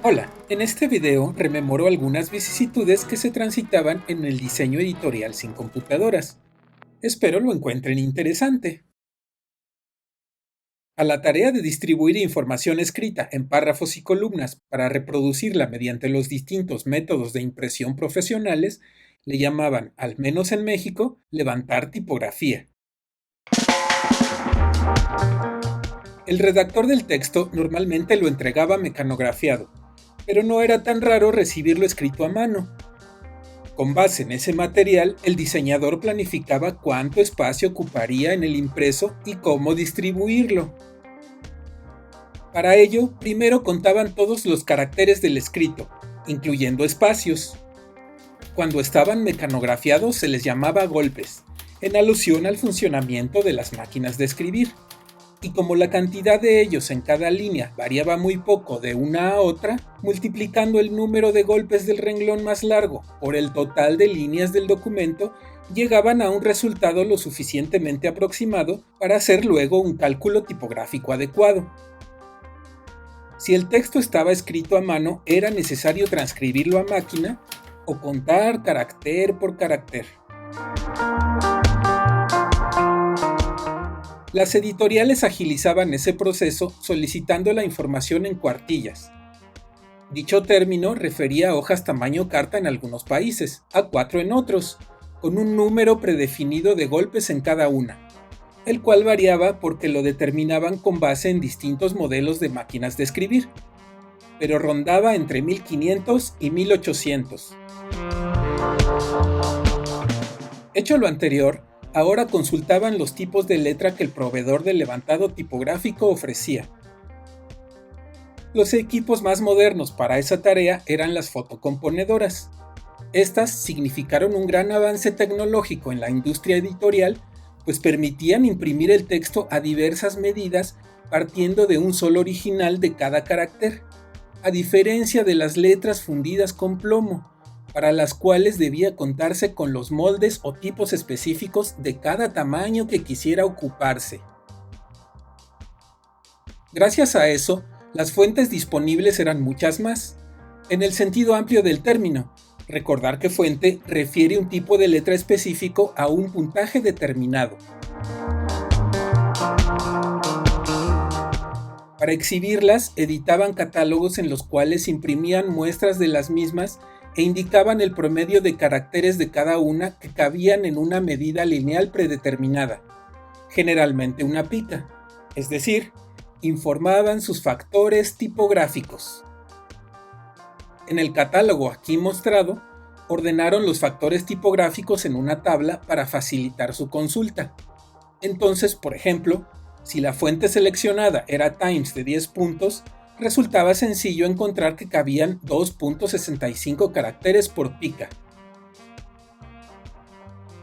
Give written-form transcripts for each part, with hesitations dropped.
Hola, en este video rememoro algunas vicisitudes que se transitaban en el diseño editorial sin computadoras. Espero lo encuentren interesante. A la tarea de distribuir información escrita en párrafos y columnas para reproducirla mediante los distintos métodos de impresión profesionales, le llamaban, al menos en México, levantar tipografía. El redactor del texto normalmente lo entregaba mecanografiado, pero no era tan raro recibirlo escrito a mano. Con base en ese material, el diseñador planificaba cuánto espacio ocuparía en el impreso y cómo distribuirlo. Para ello, primero contaban todos los caracteres del escrito, incluyendo espacios. Cuando estaban mecanografiados se les llamaba golpes, en alusión al funcionamiento de las máquinas de escribir. Y como la cantidad de ellos en cada línea variaba muy poco de una a otra, multiplicando el número de golpes del renglón más largo por el total de líneas del documento, llegaban a un resultado lo suficientemente aproximado para hacer luego un cálculo tipográfico adecuado. Si el texto estaba escrito a mano, era necesario transcribirlo a máquina o contar carácter por carácter. Las editoriales agilizaban ese proceso solicitando la información en cuartillas. Dicho término refería a hojas tamaño carta en algunos países, A4 en otros, con un número predefinido de golpes en cada una, el cual variaba porque lo determinaban con base en distintos modelos de máquinas de escribir, pero rondaba entre 1500 y 1800. Hecho lo anterior, ahora consultaban los tipos de letra que el proveedor del levantado tipográfico ofrecía. Los equipos más modernos para esa tarea eran las fotocomponedoras. Estas significaron un gran avance tecnológico en la industria editorial, pues permitían imprimir el texto a diversas medidas partiendo de un solo original de cada carácter, a diferencia de las letras fundidas con plomo, para las cuales debía contarse con los moldes o tipos específicos de cada tamaño que quisiera ocuparse. Gracias a eso, las fuentes disponibles eran muchas más, en el sentido amplio del término. Recordar que fuente refiere un tipo de letra específico a un puntaje determinado. Para exhibirlas, editaban catálogos en los cuales imprimían muestras de las mismas e indicaban el promedio de caracteres de cada una que cabían en una medida lineal predeterminada, generalmente una pica, es decir, informaban sus factores tipográficos. En el catálogo aquí mostrado, ordenaron los factores tipográficos en una tabla para facilitar su consulta. Entonces, por ejemplo, si la fuente seleccionada era Times de 10 puntos, resultaba sencillo encontrar que cabían 2.65 caracteres por pica.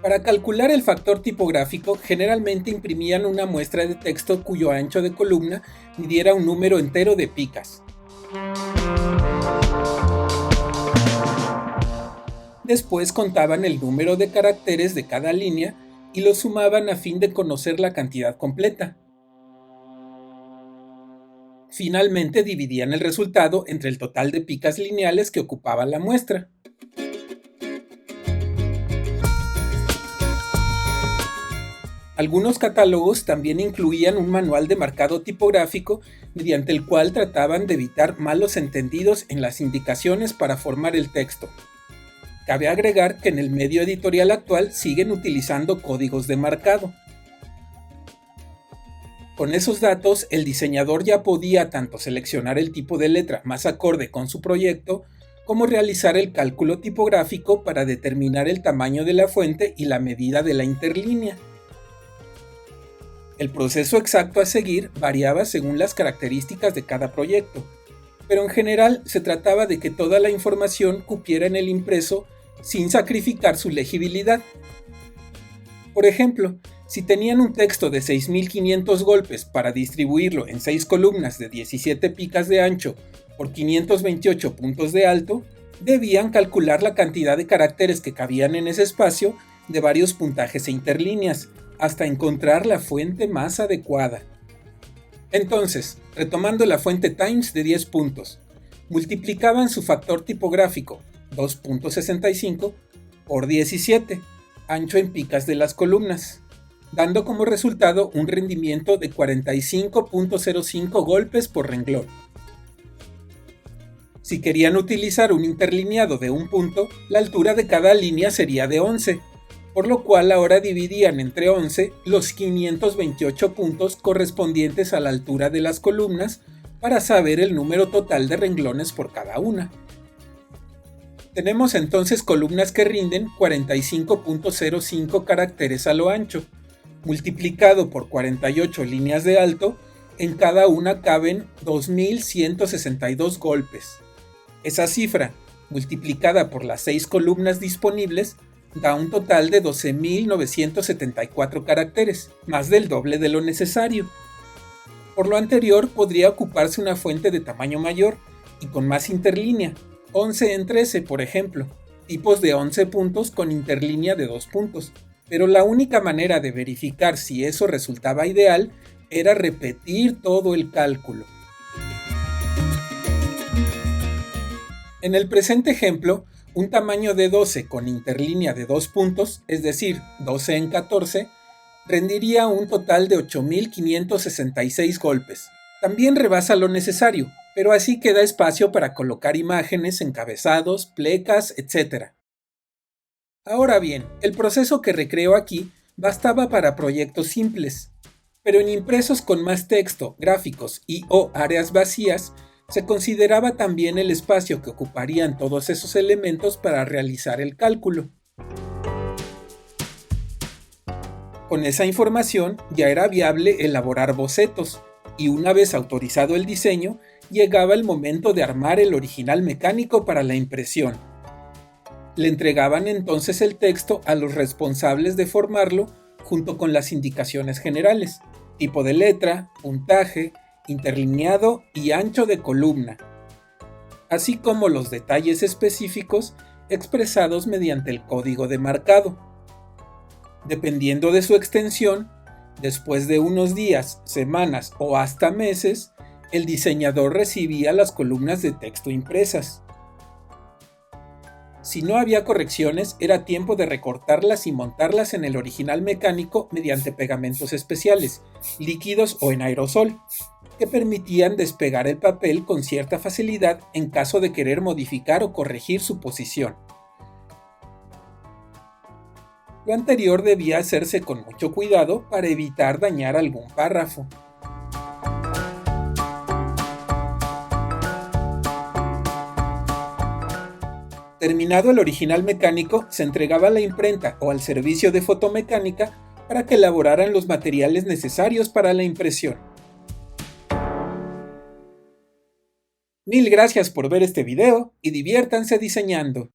Para calcular el factor tipográfico, generalmente imprimían una muestra de texto cuyo ancho de columna midiera un número entero de picas. Después contaban el número de caracteres de cada línea y lo sumaban a fin de conocer la cantidad completa. Finalmente dividían el resultado entre el total de picas lineales que ocupaba la muestra. Algunos catálogos también incluían un manual de marcado tipográfico mediante el cual trataban de evitar malos entendidos en las indicaciones para formar el texto. Cabe agregar que en el medio editorial actual siguen utilizando códigos de marcado. Con esos datos, el diseñador ya podía tanto seleccionar el tipo de letra más acorde con su proyecto, como realizar el cálculo tipográfico para determinar el tamaño de la fuente y la medida de la interlínea. El proceso exacto a seguir variaba según las características de cada proyecto, pero en general se trataba de que toda la información cupiera en el impreso sin sacrificar su legibilidad. Por ejemplo, si tenían un texto de 6.500 golpes para distribuirlo en 6 columnas de 17 picas de ancho por 528 puntos de alto, debían calcular la cantidad de caracteres que cabían en ese espacio de varios puntajes e interlíneas, hasta encontrar la fuente más adecuada. Entonces, retomando la fuente Times de 10 puntos, multiplicaban su factor tipográfico, 2.65, por 17, ancho en picas de las columnas, dando como resultado un rendimiento de 45.05 golpes por renglón. Si querían utilizar un interlineado de un punto, la altura de cada línea sería de 11, por lo cual ahora dividían entre 11 los 528 puntos correspondientes a la altura de las columnas para saber el número total de renglones por cada una. Tenemos entonces columnas que rinden 45.05 caracteres a lo ancho, multiplicado por 48 líneas de alto, en cada una caben 2162 golpes. Esa cifra, multiplicada por las 6 columnas disponibles, da un total de 12.974 caracteres, más del doble de lo necesario. Por lo anterior, podría ocuparse una fuente de tamaño mayor y con más interlínea, 11 en 13, por ejemplo, tipos de 11 puntos con interlínea de 2 puntos, pero la única manera de verificar si eso resultaba ideal era repetir todo el cálculo. En el presente ejemplo, un tamaño de 12 con interlínea de 2 puntos, es decir, 12 en 14, rendiría un total de 8.566 golpes. También rebasa lo necesario, pero así queda espacio para colocar imágenes, encabezados, plecas, etc. Ahora bien, el proceso que recreo aquí bastaba para proyectos simples, pero en impresos con más texto, gráficos y/o áreas vacías, se consideraba también el espacio que ocuparían todos esos elementos para realizar el cálculo. Con esa información ya era viable elaborar bocetos, y una vez autorizado el diseño, llegaba el momento de armar el original mecánico para la impresión. Le entregaban entonces el texto a los responsables de formarlo junto con las indicaciones generales, tipo de letra, puntaje, interlineado y ancho de columna, así como los detalles específicos expresados mediante el código de marcado. Dependiendo de su extensión, después de unos días, semanas o hasta meses, el diseñador recibía las columnas de texto impresas. Si no había correcciones, era tiempo de recortarlas y montarlas en el original mecánico mediante pegamentos especiales, líquidos o en aerosol, que permitían despegar el papel con cierta facilidad en caso de querer modificar o corregir su posición. Lo anterior debía hacerse con mucho cuidado para evitar dañar algún párrafo. Terminado el original mecánico, se entregaba a la imprenta o al servicio de fotomecánica para que elaboraran los materiales necesarios para la impresión. Mil gracias por ver este video y diviértanse diseñando.